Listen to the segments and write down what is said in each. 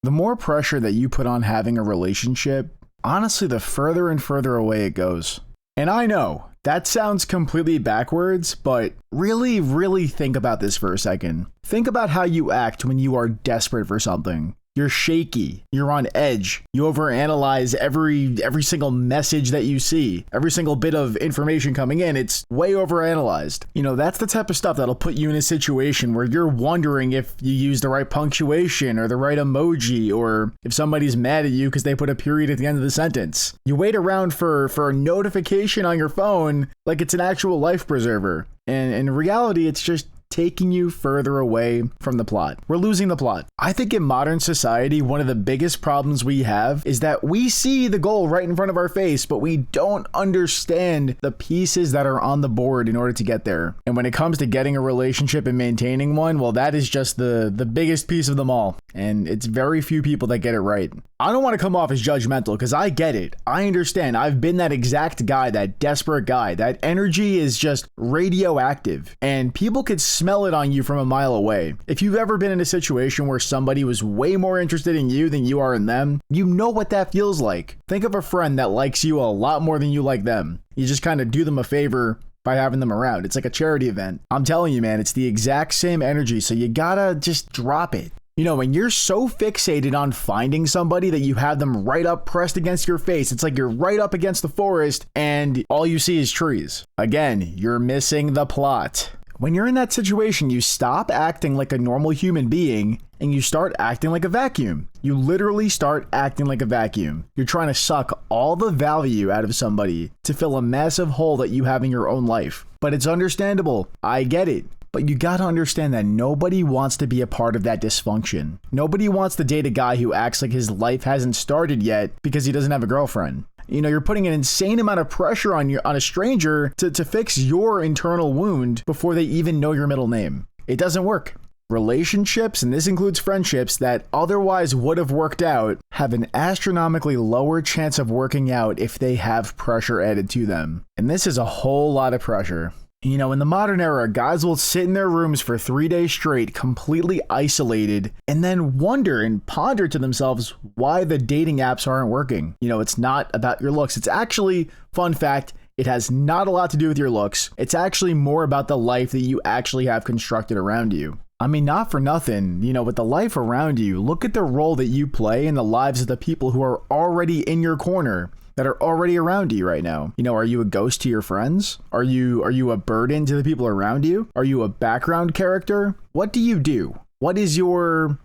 The more pressure that you put on having a relationship, honestly, the further and further away it goes. And I know that sounds completely backwards, but really think about this for a second. Think about how you act when you are desperate for something. You're shaky, you're on edge, you overanalyze every single message that you see, every single bit of information coming in, it's way overanalyzed. You know, that's the type of stuff that'll put you in a situation where you're wondering if you use the right punctuation or the right emoji, or if somebody's mad at you because they put a period at the end of the sentence. You wait around for a notification on your phone like it's an actual life preserver. And in reality, it's just taking you further away from the plot. We're losing the plot. I think in modern society, one of the biggest problems we have is that we see the goal right in front of our face, but we don't understand the pieces that are on the board in order to get there. And when it comes to getting a relationship and maintaining one, well, that is just the biggest piece of them all. And it's very few people that get it right. I don't want to come off as judgmental because I get it. I understand. I've been that exact guy, that desperate guy. That energy is just radioactive, and people could smell it on you from a mile away. If you've ever been in a situation where somebody was way more interested in you than you are in them, you know what that feels like. Think of a friend that likes you a lot more than you like them. You just kind of do them a favor by having them around. It's like a charity event. I'm telling you, man, it's the exact same energy, so you gotta just drop it. You know, when you're so fixated on finding somebody that you have them right up pressed against your face, it's like you're right up against the forest and all you see is trees. Again, you're missing the plot. When you're in that situation, you stop acting like a normal human being and you start acting like a vacuum. You literally start acting like a vacuum. You're trying to suck all the value out of somebody to fill a massive hole that you have in your own life. But it's understandable. I get it. But you gotta understand that nobody wants to be a part of that dysfunction. Nobody wants to date a guy who acts like his life hasn't started yet because he doesn't have a girlfriend. You know, you're putting an insane amount of pressure on a stranger to fix your internal wound before they even know your middle name. It doesn't work. Relationships, and this includes friendships that otherwise would have worked out, have an astronomically lower chance of working out if they have pressure added to them. And this is a whole lot of pressure. You know, in the modern era, guys will sit in their rooms for 3 days straight, completely isolated, and then wonder and ponder to themselves why the dating apps aren't working. You know, it's not about your looks. It's actually, fun fact, it has not a lot to do with your looks. It's actually more about the life that you actually have constructed around you. I mean, not for nothing, you know, with the life around you, look at the role that you play in the lives of the people who are already in your corner, that are already around you right now. You know, are you a ghost to your friends? Are you a burden to the people around you? Are you a background character? What do you do? What's your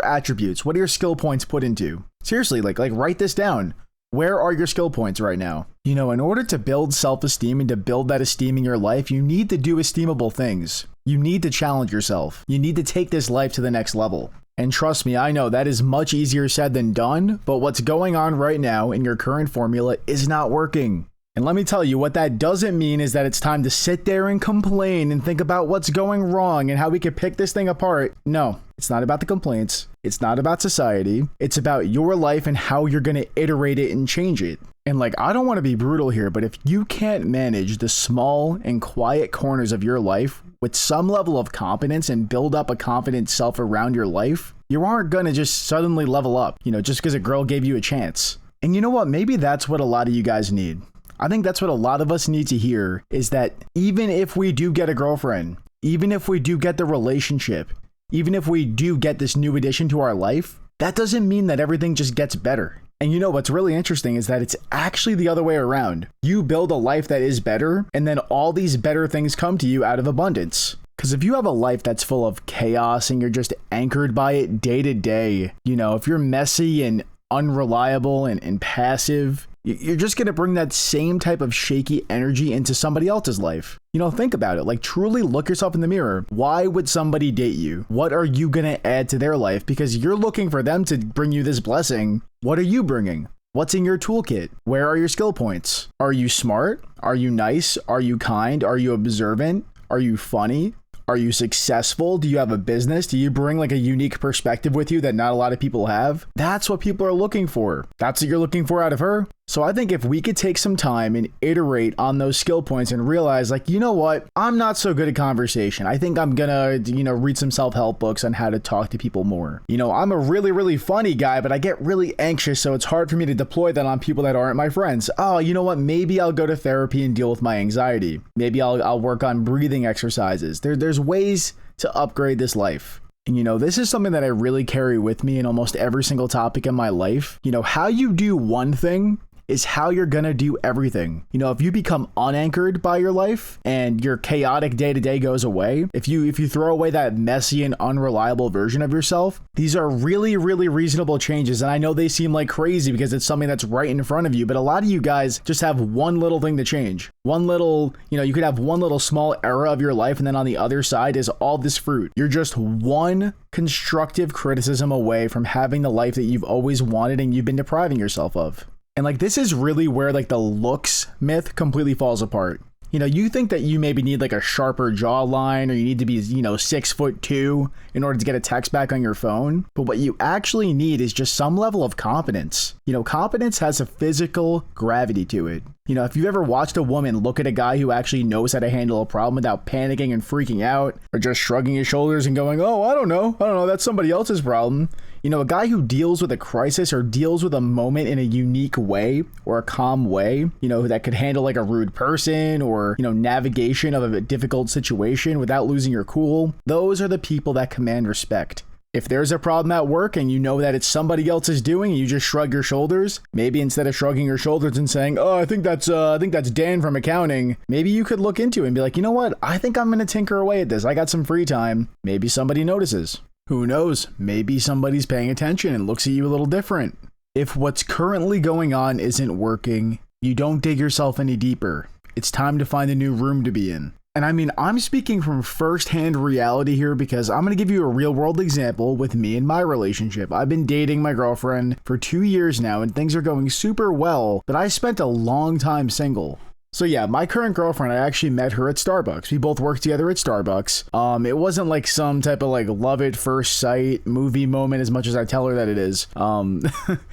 attributes? What are your skill points put into? Seriously, like write this down. Where are your skill points right now? You know, in order to build self-esteem and to build that esteem in your life, you need to do esteemable things. You need to challenge yourself. You need to take this life to the next level. And trust me, I know that is much easier said than done, but what's going on right now in your current formula is not working. And let me tell you, what that doesn't mean is that it's time to sit there and complain and think about what's going wrong and how we could pick this thing apart. No, it's not about the complaints. It's not about society. It's about your life and how you're going to iterate it and change it. And like, I don't want to be brutal here, but if you can't manage the small and quiet corners of your life with some level of competence and build up a confident self around your life, you aren't going to just suddenly level up, you know, just because a girl gave you a chance. And you know what? Maybe that's what a lot of you guys need. I think that's what a lot of us need to hear, is that even if we do get a girlfriend, even if we do get the relationship, even if we do get this new addition to our life, that doesn't mean that everything just gets better. And you know what's really interesting is that it's actually the other way around. You build a life that is better, and then all these better things come to you out of abundance. Because if you have a life that's full of chaos and you're just anchored by it day to day, you know, if you're messy and unreliable and passive, you're just going to bring that same type of shaky energy into somebody else's life. You know, think about it. Like, truly look yourself in the mirror. Why would somebody date you? What are you going to add to their life? Because you're looking for them to bring you this blessing. What are you bringing? What's in your toolkit? Where are your skill points? Are you smart? Are you nice? Are you kind? Are you observant? Are you funny? Are you successful? Do you have a business? Do you bring like a unique perspective with you that not a lot of people have? That's what people are looking for. That's what you're looking for out of her. So I think if we could take some time and iterate on those skill points and realize, like, you know what, I'm not so good at conversation. I think I'm gonna, read some self-help books on how to talk to people more. I'm a really, really funny guy, but I get really anxious, so it's hard for me to deploy that on people that aren't my friends. Oh, you know what, maybe I'll go to therapy and deal with my anxiety. Maybe I'll work on breathing exercises. There's ways to upgrade this life. And this is something that I really carry with me in almost every single topic in my life. How you do one thing is how you're gonna do everything. If you become unanchored by your life and your chaotic day-to-day goes away, if you throw away that messy and unreliable version of yourself, these are really, really reasonable changes. And I know they seem like crazy because it's something that's right in front of you, but a lot of you guys just have one little thing to change. One little, you could have one little small error of your life, and then on the other side is all this fruit. You're just one constructive criticism away from having the life that you've always wanted and you've been depriving yourself of. And this is really where the looks myth completely falls apart. You think that you maybe need a sharper jawline, or you need to be, 6'2" in order to get a text back on your phone. But what you actually need is just some level of competence. Competence has a physical gravity to it. If you've ever watched a woman look at a guy who actually knows how to handle a problem without panicking and freaking out, or just shrugging his shoulders and going, oh, I don't know, that's somebody else's problem. A guy who deals with a crisis or deals with a moment in a unique way or a calm way, that could handle a rude person or, navigation of a difficult situation without losing your cool. Those are the people that command respect. If there's a problem at work and you know that it's somebody else's doing and you just shrug your shoulders, maybe instead of shrugging your shoulders and saying, oh, I think that's Dan from accounting, maybe you could look into it and be like, you know what? I think I'm going to tinker away at this. I got some free time. Maybe somebody notices. Who knows? Maybe somebody's paying attention and looks at you a little different. If what's currently going on isn't working, you don't dig yourself any deeper. It's time to find a new room to be in. And I mean, I'm speaking from firsthand reality here because I'm going to give you a real world example with me and my relationship. I've been dating my girlfriend for 2 years now and things are going super well, but I spent a long time single. So yeah, my current girlfriend, I actually met her at Starbucks. We both worked together at Starbucks. It wasn't some type of love at first sight movie moment as much as I tell her that it is.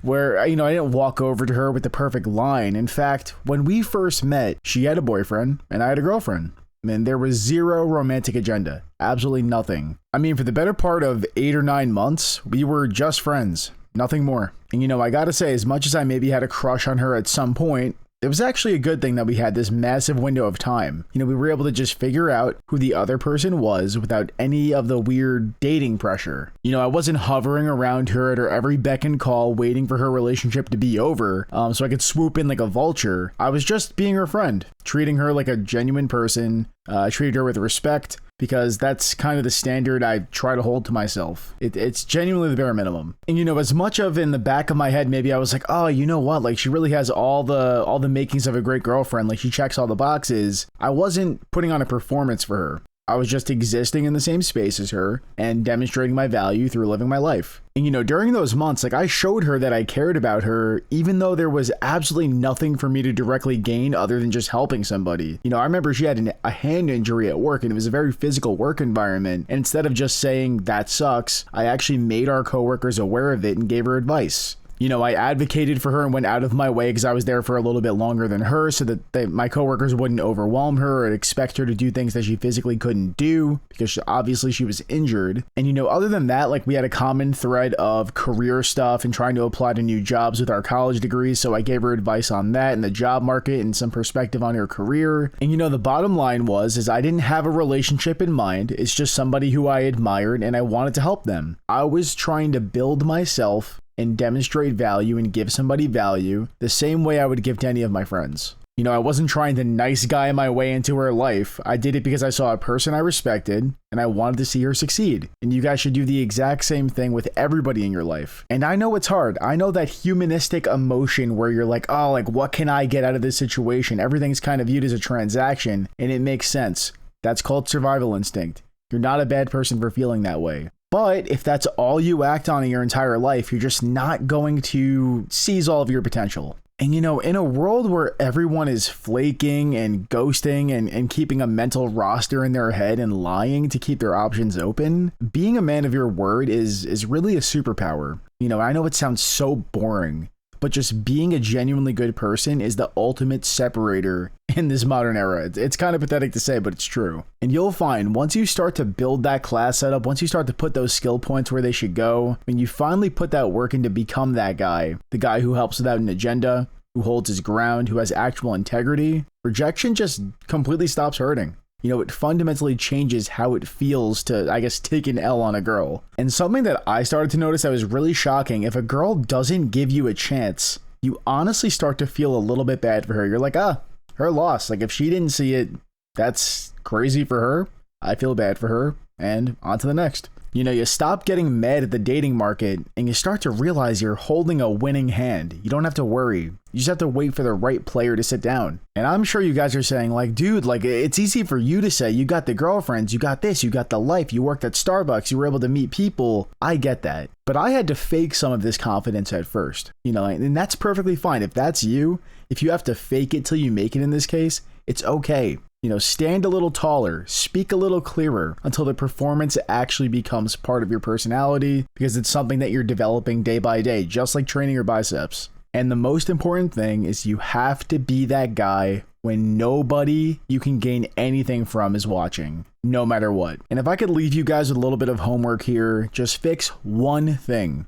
Where, I didn't walk over to her with the perfect line. In fact, when we first met, she had a boyfriend and I had a girlfriend. And there was zero romantic agenda. Absolutely nothing. I mean, for the better part of 8 or 9 months, we were just friends. Nothing more. And I gotta say, as much as I maybe had a crush on her at some point, it was actually a good thing that we had this massive window of time. We were able to just figure out who the other person was without any of the weird dating pressure. I wasn't hovering around her at her every beck and call waiting for her relationship to be over so I could swoop in like a vulture. I was just being her friend, treating her like a genuine person. I treated her with respect because that's kind of the standard I try to hold to myself. It's genuinely the bare minimum. And as much of in the back of my head, maybe I was like, oh, you know what? She really has all the makings of a great girlfriend. She checks all the boxes. I wasn't putting on a performance for her. I was just existing in the same space as her and demonstrating my value through living my life. And during those months, I showed her that I cared about her, even though there was absolutely nothing for me to directly gain other than just helping somebody. I remember she had a hand injury at work and it was a very physical work environment. And instead of just saying that sucks, I actually made our coworkers aware of it and gave her advice. I advocated for her and went out of my way because I was there for a little bit longer than her so that my coworkers wouldn't overwhelm her or expect her to do things that she physically couldn't do because obviously she was injured. And, other than that, we had a common thread of career stuff and trying to apply to new jobs with our college degrees. So I gave her advice on that and the job market and some perspective on her career. And, the bottom line is I didn't have a relationship in mind. It's just somebody who I admired and I wanted to help them. I was trying to build myself and demonstrate value and give somebody value the same way I would give to any of my friends. I wasn't trying to nice guy my way into her life. I did it because I saw a person I respected and I wanted to see her succeed. And you guys should do the exact same thing with everybody in your life. And I know it's hard. I know that humanistic emotion where you're like, oh, what can I get out of this situation? Everything's kind of viewed as a transaction and it makes sense. That's called survival instinct. You're not a bad person for feeling that way. But if that's all you act on in your entire life, you're just not going to seize all of your potential. And in a world where everyone is flaking and ghosting and keeping a mental roster in their head and lying to keep their options open, being a man of your word is really a superpower. I know it sounds so boring, but just being a genuinely good person is the ultimate separator in this modern era. It's kind of pathetic to say, but it's true. And you'll find once you start to build that class setup, once you start to put those skill points where they should go, when you finally put that work in to become that guy, the guy who helps without an agenda, who holds his ground, who has actual integrity, rejection just completely stops hurting. You know, it fundamentally changes how it feels to, I guess, take an L on a girl. And something that I started to notice that was really shocking, if a girl doesn't give you a chance, you honestly start to feel a little bit bad for her. You're like, her loss. Like, if she didn't see it, that's crazy for her. I feel bad for her. And on to the next. You know, you stop getting mad at the dating market and you start to realize you're holding a winning hand. You don't have to worry. You just have to wait for the right player to sit down. And I'm sure you guys are saying, like, dude, like, it's easy for you to say, you got the girlfriends, you got this, you got the life, you worked at Starbucks, you were able to meet people. I get that. But I had to fake some of this confidence at first, you know, and that's perfectly fine. If that's you, if you have to fake it till you make it in this case, it's okay. You know, stand a little taller, speak a little clearer until the performance actually becomes part of your personality, because it's something that you're developing day by day, just like training your biceps. And the most important thing is you have to be that guy when nobody you can gain anything from is watching, no matter what. And if I could leave you guys with a little bit of homework here, just fix one thing.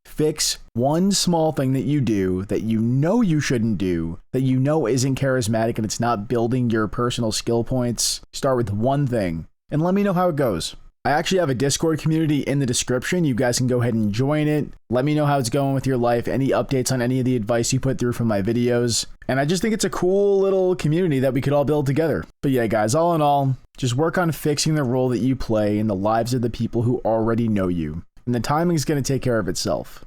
Fix one small thing that you do that you know you shouldn't do, that you know isn't charismatic and it's not building your personal skill points. Start with one thing and let me know how it goes. I actually have a Discord community in the description. You guys can go ahead and join it. Let me know how it's going with your life, any updates on any of the advice you put through from my videos. And I just think it's a cool little community that we could all build together. But yeah, guys, all in all, just work on fixing the role that you play in the lives of the people who already know you. And the timing is going to take care of itself.